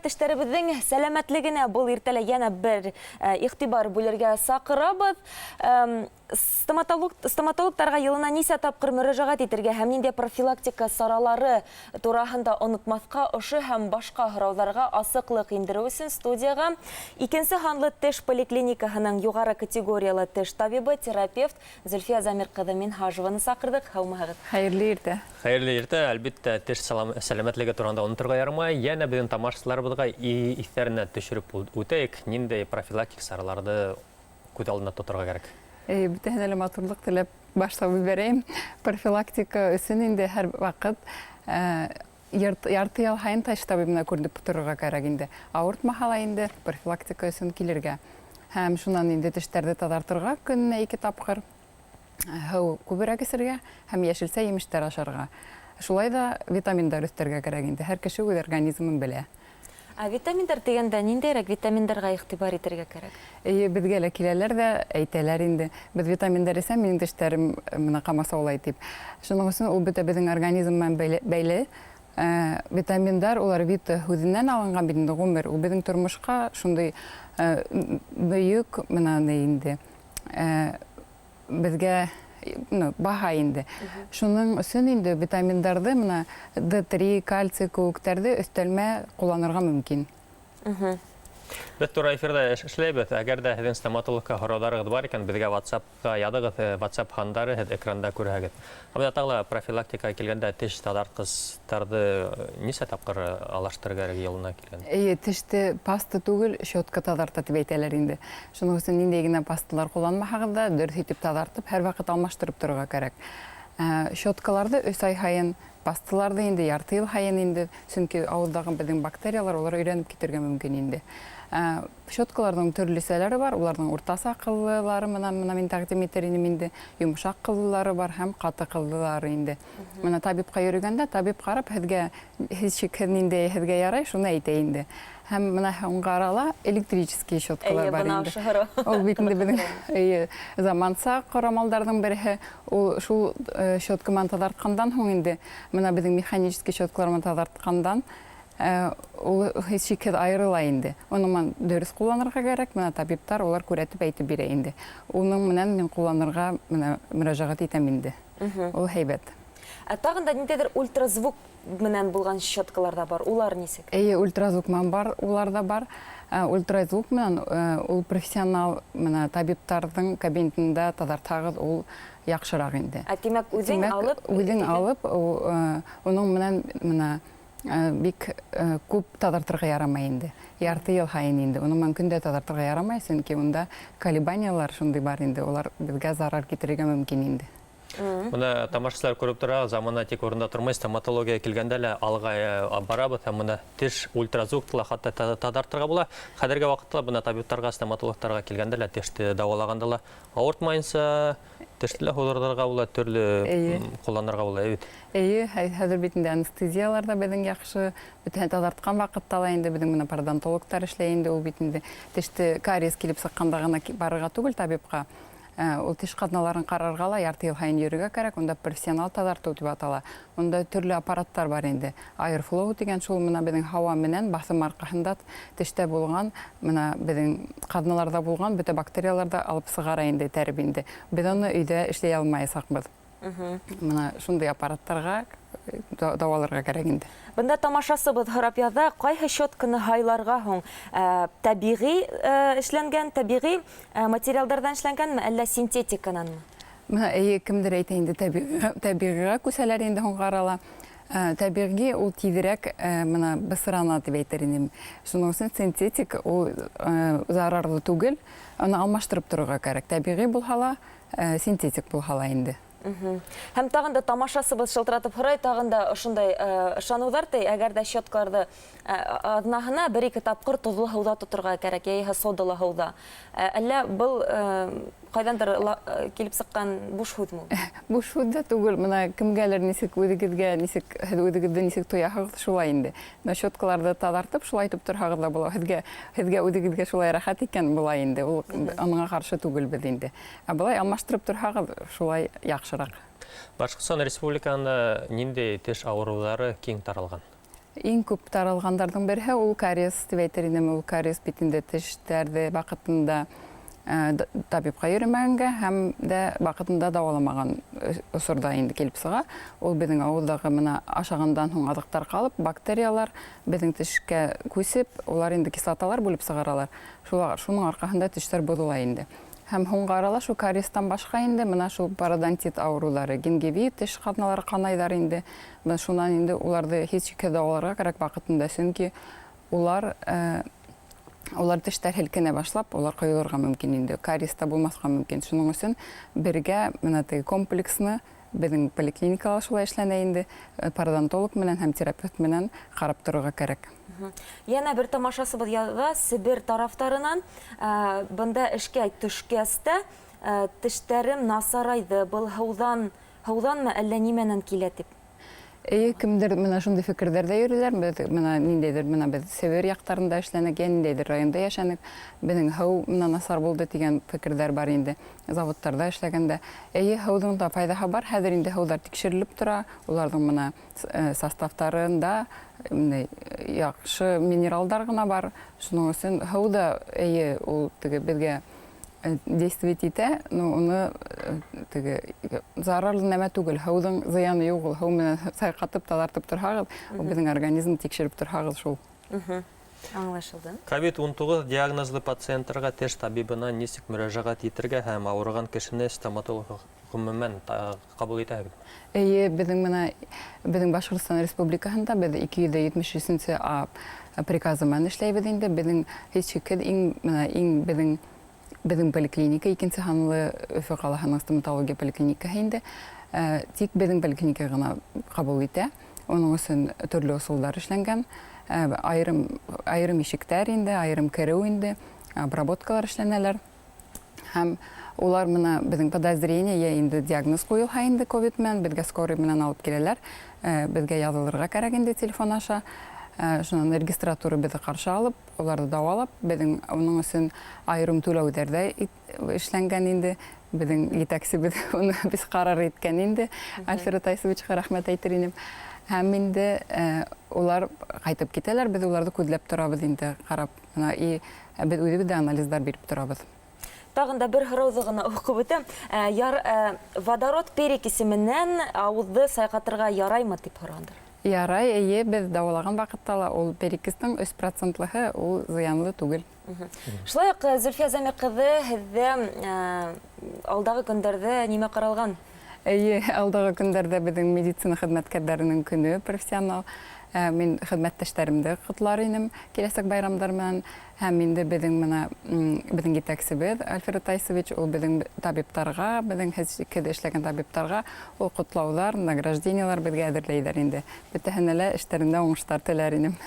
Тешләребезнең сәламәтлегенә бұл иртәлә яна бер игътибар бүләргә сакырабыз. Стоматологтарға елына нисә тапкыр мөрәҗәгать итәргә һәм нинди профилактика саралары турасында онытмаска, ошы һәм башка һорауларга асыклык индерү өчен студияга икенче ханлы теш поликлиникаһының югары категориялы теш табибы, терапевт Зөлфия Замир кызы Минхажеваны сакырдык. Һаумыгыз. Хәерле иртә. Хәерле иртә. Әлбәттә, теш сәламәтлеге турында онытырга ярамай. Яна безнең тамашачыларыбызга исәренә төшереп үтәйек. Нинди профилактик сараларды күз алдына тотырга кирәк? Бүтән әле матурлык теләп башлап бирәм. Профилактика өчен инде һәр вакыт ярты ел һайын теш табибына күренеп торырга кирәк инде. Авыртмаһа инде профилактика өчен килергә. Һәм шуннан инде тешләрне тазартырга көненә 2 тапкыр һау күбрәк исергә һәм яшелсә емештәр ашарга. Шулай да витаминдар өстәргә кирәк инде. Һәр кеше үз организмын белә. Витаминдар дигәндә ниндирәк витаминдарга игътибар итәргә кирәк? Безгә лә киләләр дә әйтәләр инде. Без витаминдар исә минем тешләрем менә камасаулай дип. Шуның өчен ул бөтә безнең организммен бәйле. Витаминдар улар вит һүзеннән алынган бит инде гомер. Ул безнең тормышка шундый бөек менә инде. Безгә баһа инде. Шуның өчен инде витаминдарды менә D3, кальций күктәрде өстәлмә кулланырга мөмкин. Без туры эфирдә эшләйбез. Әгәр дә һезнең стоматологка һорауларыгыз бар икән, безгә WhatsApp-ка языгыз, WhatsApp хандары экранда күрәгез. Менә тагы профилактика килгәндә теш тазарткыстарды нисә тапкыр алыштырырга кирәк елына килгән? Теште паста түгел, щетка тазарта дип әйтәләр инде. Шуның өчен нинди генә пасталар кулланмаһагыз да, дөрес итеп тазартып, һәр вакыт алмаштырып торырга кирәк. Щеткаларды 3 ай һайын, пасталарды инде ярты ел һайын инде, чөнки авыздагы безнең бактериялар улар өйрәнеп китергә мөмкин инде. Щеткаларның төрлесәләре бар, уларның уртаса кыллылары менә мин тәкъдим итәрем инде, йомшак кыллылары бар һәм каты кыллылары инде. Менә табибка йөргәндә, табиб карап, һезгә һеч шикһез нинди һезгә ярай, шуны әйтә инде. Һәм менә уңгарала электрический щеткалар бар инде. Ул бит инде безнең заманса карамалдарның бере, ул шул щеткамен тазарткандан һуң инде, менә безнең механический щеткаларны тазарткандан ул һеч шикһез аерыла инде. Уны дөрес кулланырга кирәк, менә табиблар улар күрәтеп әйтеп бирә инде. Уның менән мин кулланырга менә мөрәҗәгать итәм инде. Ул һәйбәт. Тагын да ниндидер ультразвук менән булган щеткалар да бар. Улар нисек? Ультразвук менән бар, улар да бар. Ультразвук менән ул профессионал менә табибларның кабинетында тазартагыз ул яхшырак инде. Димәк, үзең алып, уның менән менә бик күп тазартырга ярамай инде. Ярты ел һайын инде. Уны мөмкин дә тазартырга ярамай, чөнки унда колебаниялар шундый бар инде. Улар безгә зарар китерергә мөмкин инде. Менә тамашачылар күреп тора, замана тик урында тормый, стоматология килгәндә лә алга барабыз һәм менә теш ультразвуклы хатта тазартырга була. Хәзерге вакытта менә табибларга, стоматологларга килгәндә лә теште дәвалаганда ла авыртмайынса, теште һуздырырга була, төрле кулланырга була. Хәзер бит инде анестезиялар да безнең яхшы, бүтән тазарткан вакытта ла инде безнең менә пародонтологтар эшләй инде, ул бит инде теште кариес килеп сыкканда гына барырга түгел табибка. Ул теш казналарын карарга ла ярты ел һайын йөрергә кирәк, унда профессионал тазарту дип атала. Унда төрле аппараттар бар инде. Airflow дигән шул менә безнең һава менән басым аркасында тештә булган, менә безнең казналарда булган бөтә бактерияларда алып сыгара инде, тәрб инде. Без аны өйдә эшләй алмаysакбыз. Менә шундый аппараттарга даваларга кирәк инде. Бында тамашасыбыз һорап яза, кайһы щетканы һайларга һуң табигый эшләнгән, табигый материалдардан эшләнгәнме, әллә синтетикананмы? Менә кемдер әйтә инде табигыйга күсәләр инде һуңгарала. Табигый ул тизрәк менә бысрана дип әйтер идем. Шуның өчен синтетик ул зарарлы түгел, аны алмаштырып торырга кирәк. Табигый булһа ла, синтетик булһа ла инде. Һәм тагын да тамашасыбыз шылтыратып һорай, тагын да ошондай ышануҙар ти, әгәр дә щеткаларды аҙнаһына 1-2 тапҡыр тоҙло һыуҙа тоторға кәрәк, йәиһә содалы һыуҙа. Әллә был ҡайҙандыр килеп сыҡҡан буш һүҙме? Буш һүҙ дә түгел, менә кемгәлер нисек үҙегеҙгә, үҙегеҙҙе нисек тояһығыҙ, шулай инде. Щеткаларҙы таҙартып, шулай итеп торһағыҙ ҙа була. Һеҙгә үҙегеҙгә шулай рәхәт икән була инде. Ул аңа ҡаршы түгел беҙ инде. Ә былай алмаштырып торһағыҙ, шулай яҡшыраҡ. Башҡортостан Республикаһында ниндәй теш ауырыуҙары киң таралған? Иң күп таралғандардың берһе ул кариес дип әйтер идем. Ул кариес битендә тешләрде вакытында табибка йөрмәгәнгә һәм дә вакытында дәваламаган осорда инде килеп сыга. Ул безнең авылдагы менә ашагандан һуң адыктар калып, бактериялар безнең тешкә күсеп, улар инде кислоталар булып сыгаралар. Шуның аркасында тешләр бозыла инде. Һәм һуңга аралаш ул кариестан башка инде менә шул пародонтит авырулары, гингивит, теш катналары канайдар инде. Менә шуннан инде уларды һеч дәваларга кирәк вакытында, чөнки улар тештәр һелкенә башлап, улар коелырга мөмкин инде. Кариеста булмаска мөмкин. Шуның өчен бергә менә теге комплексны безнең поликлиникалар шулай эшләнә инде. Пародонтолог менән һәм терапевт менән карап торырга кирәк. Яна бер тамашасыбыз яза Себер тарафтарынан бында эшкә төшкәстә тештәрем насарайды. Был һауданмы әллә нимәнән килә дип. Кемдер менә шундый фикердәрдә йөриләр. Менә ниндәйдер менә без Себер яктарында эшләнек, ниндәйдер районда яшәнек. Безнең һау менә насар булды дигән фикердәр бар инде. Заводтарда эшләгәндә. Һаудың да файдаһы бар. Хәзер инде һаулар тикшерелеп тора. Уларның менә составтарында яхшы минералдар гына бар. Шуның өчен һауда ул теге безгә действовать итә, но уны теге зарарлы нәмә түгел. Һаудың зыяны юк. Һау менән сайкатып тазартып торһагыз, ул безнең организмны тикшереп торһагыз шул. Аңлашылды. COVID-19 диагнозлы пациентларга теш табибына ничек мөрәҗәгать итәргә һәм авырган кешене стоматолог гомумән кабул итә? Безнең Башкортстан Республикаһында без 273 приказы менән эшләйбез инде. Безнең һеч иң безнең поликлиника, икенче ханлы Өфө каласының стоматология поликлиникаһы инде. Тик безнең поликлиника гына кабул итә. Оның өчен төрле усуллар эшләнгән. Айрым ишектәр инде, айрым кереү инде, обработкалар эшләнәләр. Һәм улар менә безнең подозрение инде диагноз куелһа инде ковид менән, безгә скорый менән алып киләләр. Безгә язылырга кирәк инде телефон аша. Шуннан регистратура безне каршы алып, уларны дәвалап, безнең уның өчен айрым түләүләрдә эшләнгән инде. Безнең итәкчебез уны без карар иткән инде. Альфред Айсовичка рәхмәт әйтер идем. Һәм инде улар кайтып китәләр, без уларны күзләп торабыз инде, карап. Без үзебез дә анализлар биреп торабыз. Тагын да бер һораузы гына укып үтәм. Водород перекисе менән авызды сайкатырга яраймы дип сорандыр. Ярай, без дәвалаган вакытта ла ул перекистың 3%-лыгы ул зыянлы түгел. Шулай ук Зөлфия Замир кызы, һездә алдагы көндәрдә нимә каралган? Алдагы көндәрдә безнең медицина хезмәткәрләренең көне профессионал. Мин хезмәттәшләремдә котлар инем киләсәк байрамдар менән. Һәм инде безнең итәкчебез Альфред Айсович ул безнең табибларга, безнең эшләгән табибларга ул котлаулар, награждениялар безгә әзерләйләр инде. Бөтенләй эшләрендә уңышлар теләр инем.